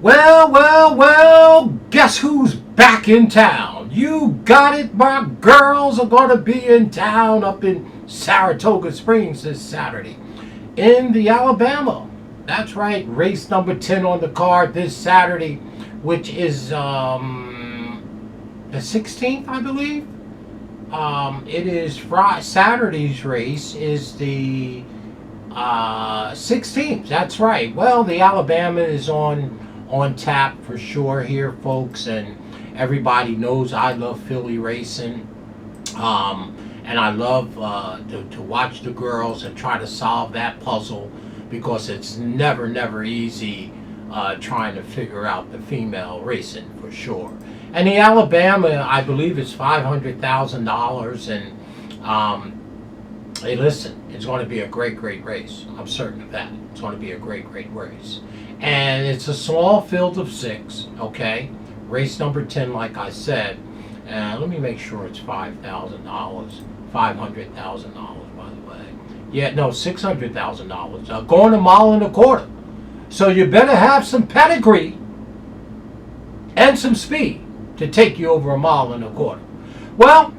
Well, well, well, guess who's back in town? You got it, my girls are going to be in town up in Saratoga Springs this Saturday in the Alabama. That's right, race number 10 on the card this Saturday, which is the 16th, I believe. It is Saturday's race is the 16th. That's right. Well, the Alabama is on tap for sure here, folks, and everybody knows I love Philly racing, and I love to watch the girls and try to solve that puzzle because it's never easy trying to figure out the female racing for sure. And the Alabama, I believe, is $500,000, and hey, listen, it's going to be a great race. I'm certain of that. It's going to be a great race. And it's a small field of 6, okay? Race number 10, like I said. And let me make sure it's $5,000. $500,000, by the way. Yeah, no, $600,000. Going a mile and a quarter. So you better have some pedigree and some speed to take you over a mile and a quarter. Well,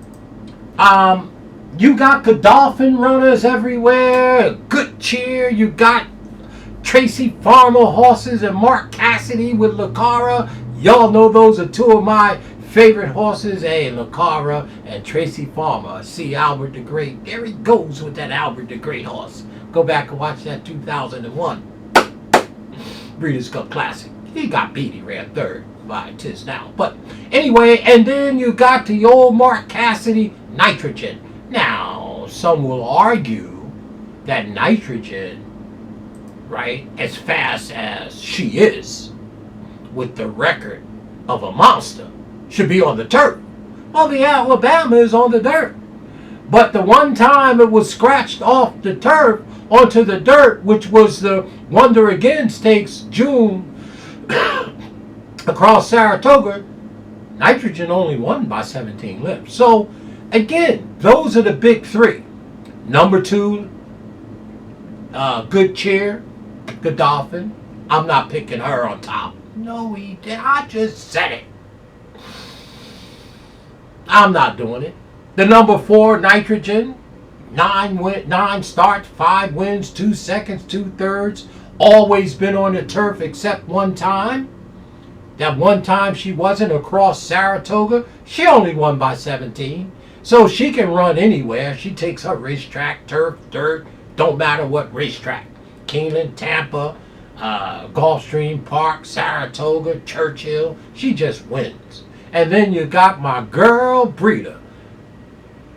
you got Godolphin runners everywhere, good cheer. You got Tracy Farmer horses and Mark Cassidy with Lara. Y'all know those are two of my favorite horses. Hey, Lara and Tracy Farmer. See Albert the Great. There he goes with that Albert the Great horse. Go back and watch that 2001 Breeders' Cup Classic. He got beat. He ran third by tis now. But anyway, and then you got the old Mark Cassidy Nitrogen. Now, some will argue that Nitrogen, right, as fast as she is, with the record of a monster, should be on the turf. Well, the Alabama is on the dirt. But the one time it was scratched off the turf onto the dirt, which was the Wonder Again Stakes June across Saratoga, Nitrogen only won by 17 lengths. So, again, those are the big 3. Number 2, Good Cheer, Godolphin. I'm not picking her on top. No, he did. I just said it. I'm not doing it. The number 4, Nitrogen. 9 starts, 5 wins, 2 seconds, 2 thirds. Always been on the turf except one time. That one time she wasn't across Saratoga. She only won by 17. So she can run anywhere. She takes her racetrack, turf, dirt, don't matter what racetrack. Keeneland, Tampa, Gulfstream Park, Saratoga, Churchill. She just wins. And then you got my girl breeder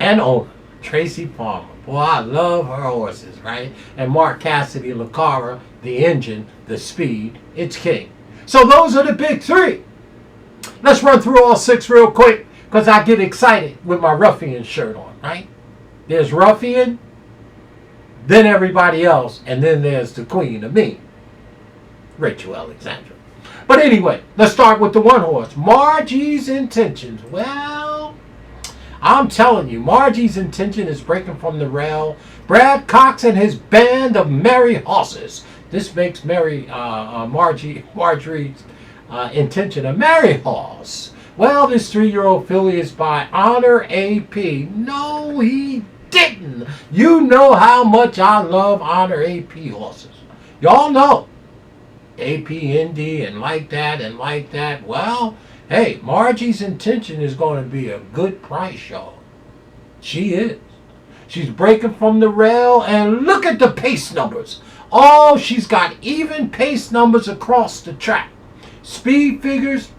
and owner, Tracy Farmer. Boy, I love her horses, right? And Mark Cassidy, Lara, the engine, the speed. It's king. So those are the big 3. Let's run through all 6 real quick because I get excited with my Ruffian shirt on, right? There's Ruffian, then everybody else, and then there's the queen of me, Rachel Alexandra. But anyway, let's start with the one horse, Margie's Intentions. Well, I'm telling you, Margie's Intention is breaking from the rail. Brad Cox and his band of merry horses. This makes Margie's Intention a merry horse. Well, this 3-year-old filly is by Honor AP. No, he didn't. You know how much I love Honor AP horses. Y'all know. AP Indy and like that and like that. Well, hey, Margie's Intention is going to be a good price, y'all. She is. She's breaking from the rail, and look at the pace numbers. Oh, she's got even pace numbers across the track. Speed figures,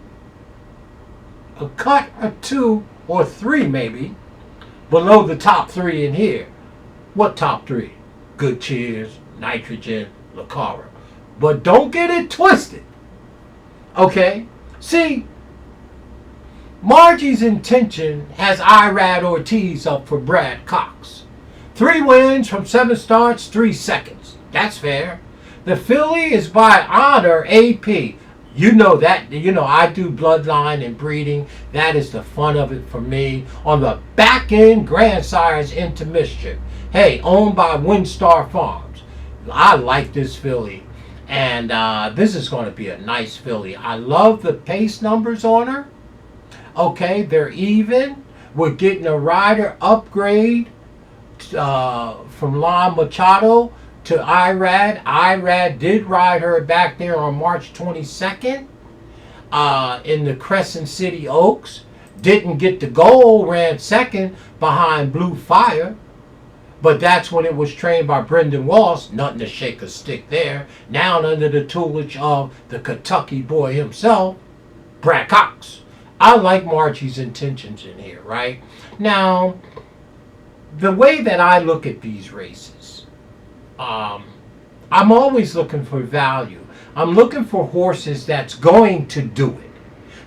a cut or 2 or 3 maybe, below the top 3 in here. What top 3? Good Cheers, Nitrogen, Lara. But don't get it twisted. Okay? See, Margie's Intention has Irad Ortiz up for Brad Cox. 3 wins from 7 starts, 3 seconds. That's fair. The filly is by Honor AP. You know that. You know I do bloodline and breeding. That is the fun of it for me. On the back end, Grandsires Into Mischief. Hey, owned by Windstar Farms. I like this filly. And this is going to be a nice filly. I love the pace numbers on her. Okay, they're even. We're getting a rider upgrade from La Machado to Irad. Irad did ride her back there on March 22nd in the Crescent City Oaks. Didn't get the goal, ran second behind Blue Fire. But that's when it was trained by Brendan Walsh. Nothing to shake a stick there. Now under the tutelage of the Kentucky boy himself, Brad Cox. I like Margie's intentions in here, right? Now, the way that I look at these races, I'm always looking for value. I'm looking for horses that's going to do it.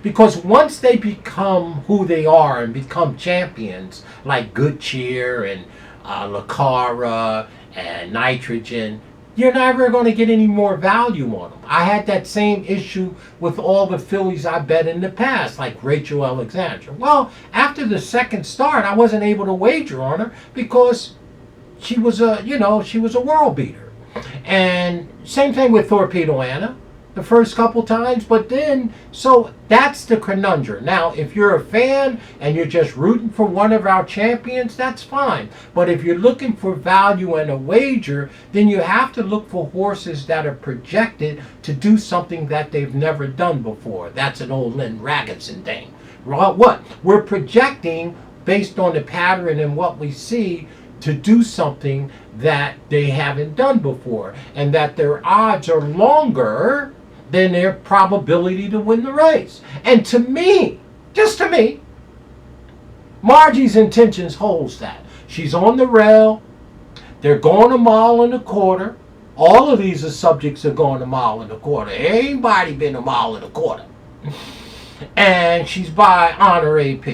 Because once they become who they are and become champions, like Good Cheer and Lara and Nitrogen, you're never going to get any more value on them. I had that same issue with all the fillies I bet in the past, like Rachel Alexandra. Well, after the second start, I wasn't able to wager on her because she was she was a world beater. And same thing with Torpedo Anna. The first couple times, but then, so that's the conundrum. Now, if you're a fan and you're just rooting for one of our champions, that's fine. But if you're looking for value and a wager, then you have to look for horses that are projected to do something that they've never done before. That's an old Lynn Raggedson thing. What? We're projecting based on the pattern and what we see to do something that they haven't done before, and that their odds are longer than their probability to win the race. And to me, just to me, Margie's Intentions holds that. She's on the rail. They're going a mile and a quarter. All of these are subjects of going a mile and a quarter. Anybody been a mile and a quarter. And she's by Honor AP.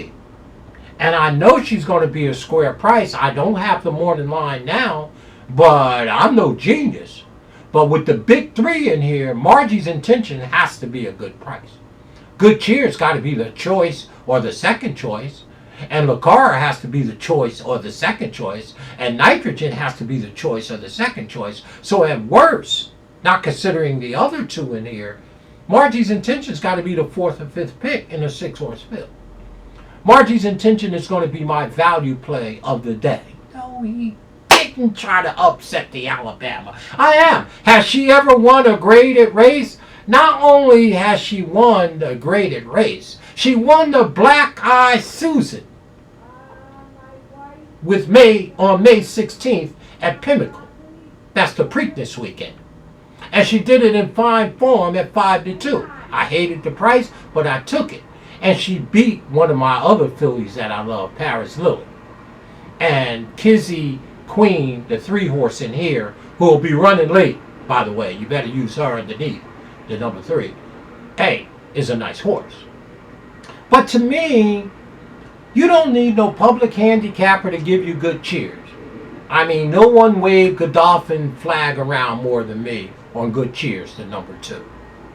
And I know she's going to be a square price. I don't have the morning line now, but I'm no genius. But with the big three in here, Margie's Intention has to be a good price. Good Cheer's got to be the choice or the second choice. And Lara has to be the choice or the second choice. And Nitrogen has to be the choice or the second choice. So at worst, not considering the other two in here, Margie's Intention's got to be the fourth or fifth pick in a 6-horse field. Margie's Intention is going to be my value play of the day. No, he didn't try to upset the Alabama. I am. Has she ever won a graded race? Not only has she won the graded race, she won the Black Eye Susan with on May 16th at Pinnacle. That's the Preakness weekend. And she did it in fine form at 5-2. I hated the price, but I took it. And she beat one of my other fillies that I love, Paris Lily. And Kizzy Queen, the 3-horse in here, who will be running late, by the way. You better use her underneath, the number 3. Hey, is a nice horse. But to me, you don't need no public handicapper to give you Good Cheers. I mean, no one waved Godolphin flag around more than me on Good Cheers, the number 2.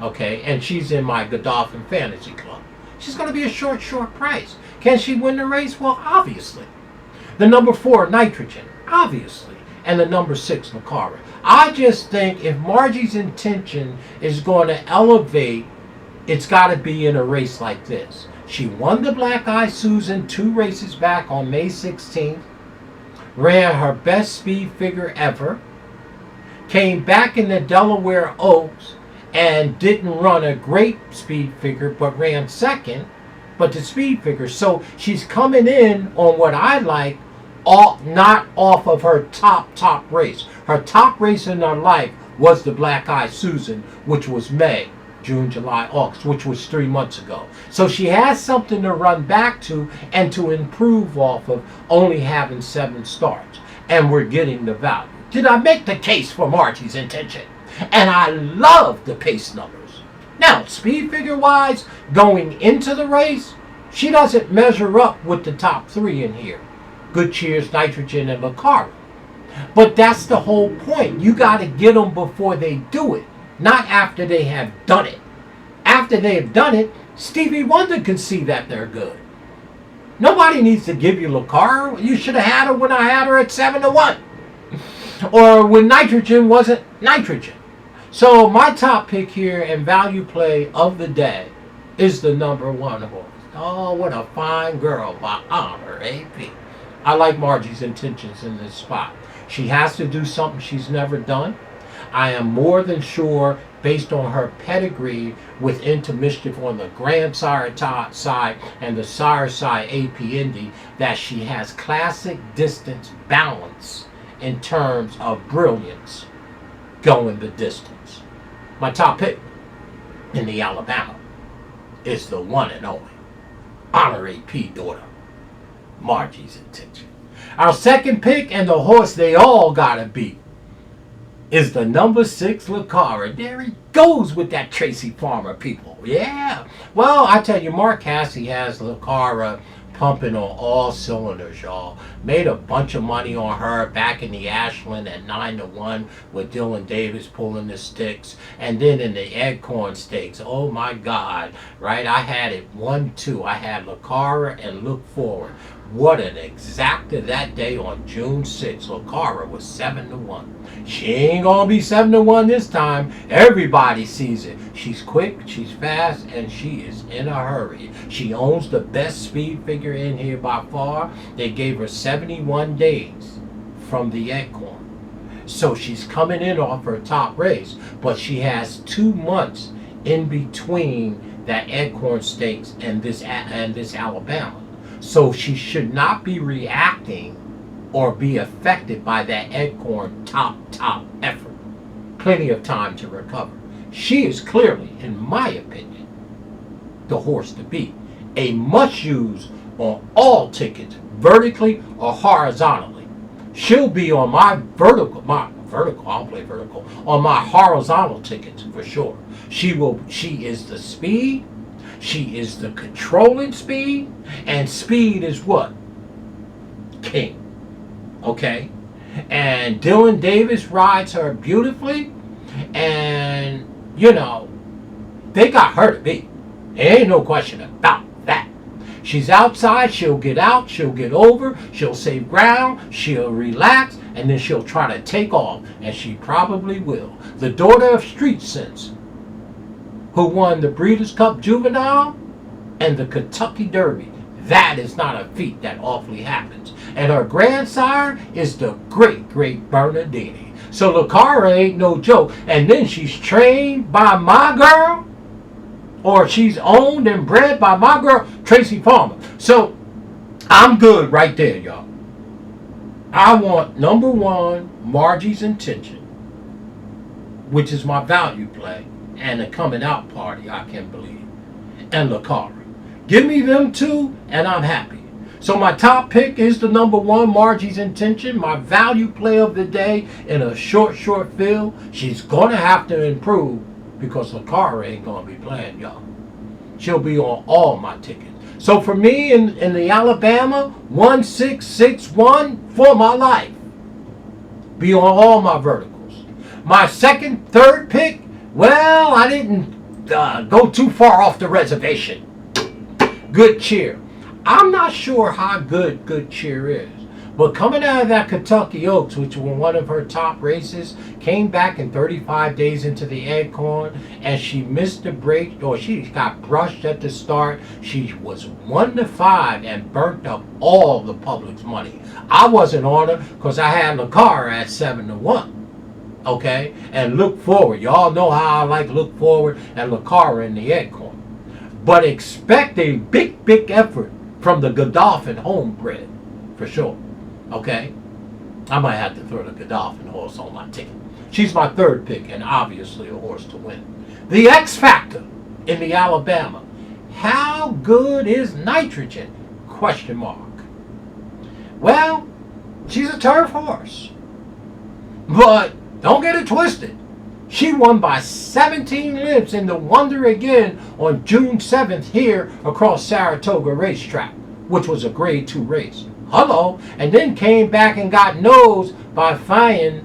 Okay, and she's in my Godolphin Fantasy Club. She's going to be a short price. Can she win the race? Well, obviously. The number 4, Nitrogen, obviously. And the number 6, Lara. I just think if Margie's Intention is going to elevate, it's got to be in a race like this. She won the Black Eye Susan 2 races back on May 16th. Ran her best speed figure ever. Came back in the Delaware Oaks and didn't run a great speed figure, but ran second, but the speed figure. So she's coming in on what I like, not off of her top race. Her top race in her life was the Black Eye Susan, which was May, June, July, August, which was 3 months ago. So she has something to run back to and to improve off of, only having 7 starts. And we're getting the value. Did I make the case for Margie's Intention? And I love the pace numbers. Now, speed figure wise, going into the race, she doesn't measure up with the top 3 in here. Good Cheers, Nitrogen, and Lara. But that's the whole point. You got to get them before they do it, not after they have done it. After they have done it, Stevie Wonder can see that they're good. Nobody needs to give you Lara. You should have had her when I had her at 7-1. Or when Nitrogen wasn't Nitrogen. So my top pick here and value play of the day is the number 1 horse. Oh, what a fine girl by Honor AP. I like Margie's intentions in this spot. She has to do something she's never done. I am more than sure, based on her pedigree with Into Mischief on the Grand Saratoga side and the Sire side AP Indy, that she has classic distance balance in terms of brilliance going the distance. My top pick in the Alabama is the one and only Honor AP daughter, Margie's Intention. Our second pick, and the horse they all gotta beat, is the number 6 Lara. There he goes with that Tracy Farmer, people. Yeah. Well, I tell you, Mark Cassie has Lara pumping on all cylinders, y'all. Made a bunch of money on her back in the Ashland at 9-1 with Dylan Davis pulling the sticks. And then in the Eggcorn Stakes, oh my God, right? I had it 1-2. I had Lara and Look Forward. What an exacta that day on June 6th. Lara was 7-1. She ain't gonna be 7-1 this time. Everybody sees it. She's quick, she's fast, and she is in a hurry. She owns the best speed figure in here by far. They gave her 71 days from the Eggcorn. So she's coming in off her top race, but she has 2 months in between that Eggcorn Stakes and this Alabama. So she should not be reacting or be affected by that Eggcorn top effort. Plenty of time to recover. She is clearly, in my opinion, the horse to beat. A must use on all tickets, vertically or horizontally. She'll be on my vertical, I don't play vertical, on my horizontal tickets for sure. She is the speed. She is the controlling speed, and speed is what? King. Okay? And Dylan Davis rides her beautifully, and, you know, they got her to beat. There ain't no question about that. She's outside, she'll get out, she'll get over, she'll save ground, she'll relax, and then she'll try to take off, and she probably will. The daughter of Street Sense, who won the Breeders' Cup Juvenile and the Kentucky Derby. That is not a feat that awfully happens. And her grandsire is the great Bernardini. So Lara ain't no joke. And then she's trained by my girl, or she's owned and bred by my girl, Tracy Farmer. So I'm good right there, y'all. I want number 1, Margie's Intention, which is my value play, and a coming out party, I can believe, and Lara. Give me them 2, and I'm happy. So my top pick is the number 1, Margie's Intention. My value play of the day in a short field. She's going to have to improve because Lara ain't going to be playing, y'all. She'll be on all my tickets. So for me in the Alabama, 1661 for my life. Be on all my verticals. My third pick, well, I didn't go too far off the reservation. Good Cheer. I'm not sure how good Cheer is, but coming out of that Kentucky Oaks, which was one of her top races, came back in 35 days into the Eggcorn, and she missed the break, or she got brushed at the start. She was 1-5 and burnt up all the public's money. I wasn't on her because I had Lara at 7-1. Okay, and Look Forward. Y'all know how I like Look Forward and Lara in the Eggcorn. But expect a big effort from the Godolphin homebred, for sure. Okay? I might have to throw the Godolphin horse on my ticket. She's my third pick, and obviously a horse to win. The X Factor in the Alabama. How good is Nitrogen? Question mark. Well, she's a turf horse. But don't get it twisted. She won by 17 lengths in the Wonder Again on June 7th here across Saratoga Racetrack, which was a grade 2 race. Hello. And then came back and got nosed by Fayen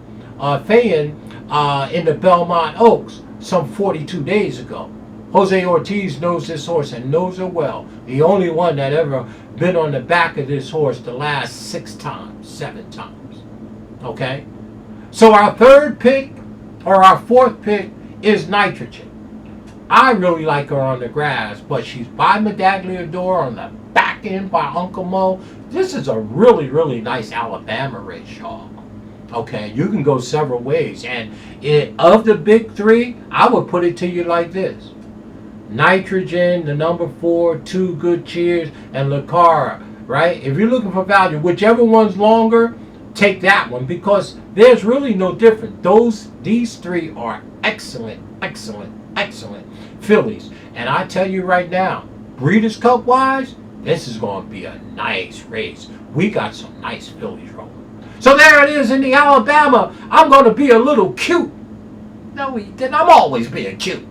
in the Belmont Oaks some 42 days ago. Jose Ortiz knows this horse and knows her well. The only one that ever been on the back of this horse the last 7 times. Okay? So our third pick, or our fourth pick, is Nitrogen. I really like her on the grass, but she's by Medagliador on the back end by Uncle Mo. This is a really, really nice Alabama race, y'all. Okay, you can go several ways. And of the big three, I would put it to you like this. Nitrogen, the number 4, 2 Good Cheers, and Lara, right? If you're looking for value, whichever one's longer, take that one, because there's really no difference. These three are excellent, excellent, excellent fillies. And I tell you right now, Breeders' Cup wise, this is going to be a nice race. We got some nice fillies rolling. So there it is in the Alabama. I'm going to be a little cute. No, I'm always being cute.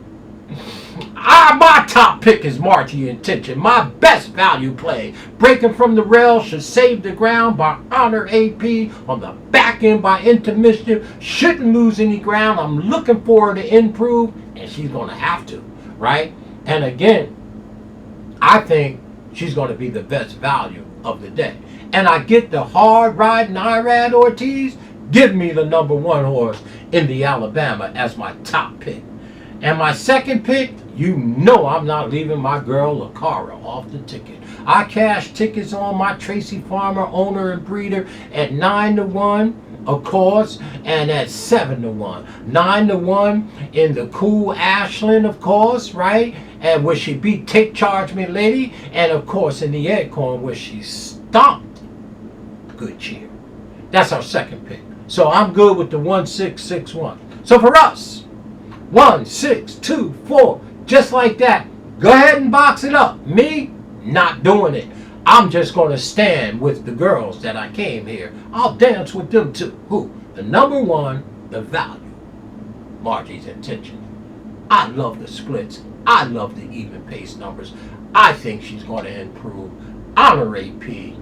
My top pick is Margie Intention. My best value play. Breaking from the rail, should save the ground by Honor AP. On the back end by Intermission. Shouldn't lose any ground. I'm looking for her to improve. And she's going to have to. Right? And again, I think she's going to be the best value of the day. And I get the hard riding Irad Ortiz. Give me the number 1 horse in the Alabama as my top pick. And my second pick, you know I'm not leaving my girl Lara off the ticket. I cashed tickets on my Tracy Farmer owner and breeder at 9-1, of course, and at 7-1. 9-1 in the cool Ashland, of course, right? And where she beat Take Charge Me Lady. And of course in the Acorn where she stomped Good Cheer. That's our second pick. So I'm good with the 1-6-6-1. So for us, 1, 6, 2, 4, just like that. Go ahead and box it up. Me, not doing it. I'm just going to stand with the girls that I came here. I'll dance with them too. Who? The number 1, the value. Margie's Intention. I love the splits. I love the even pace numbers. I think she's going to improve. Honor AP.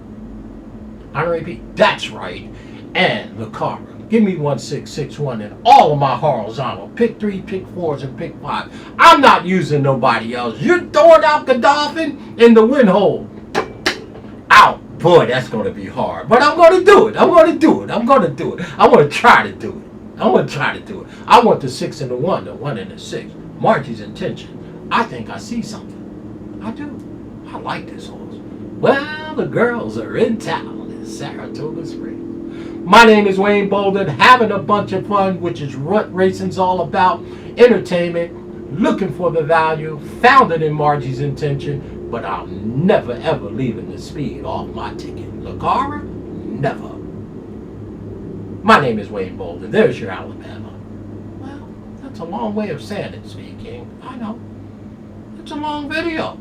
Honor AP, that's right. And Lara. Give me 1-6-6-1 in all of my horizontal. Pick 3, pick 4s, and pick 5. I'm not using nobody else. You're throwing out Godolphin in the win hole. Out. Boy, that's going to be hard. But I'm going to do it. I'm going to do it. I'm going to do it. I'm going to try to do it. I'm going to try to do it. I want the 6 and the 1, the 1 and the 6. Margie's Intention. I think I see something. I do. I like this horse. Well, the girls are in town in Saratoga Springs. My name is Wayne Bolden, having a bunch of fun, which is what racing's all about. Entertainment, looking for the value, founded in Margie's Intention, but I'm never ever leaving the speed off my ticket. Lara, never. My name is Wayne Bolden. There's your Alabama. Well, that's a long way of saying it, SpeedKing. I know. It's a long video.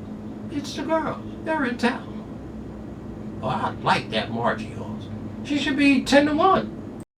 It's the girls. They're in town. Oh, I like that Margie horse. She should be 10-1.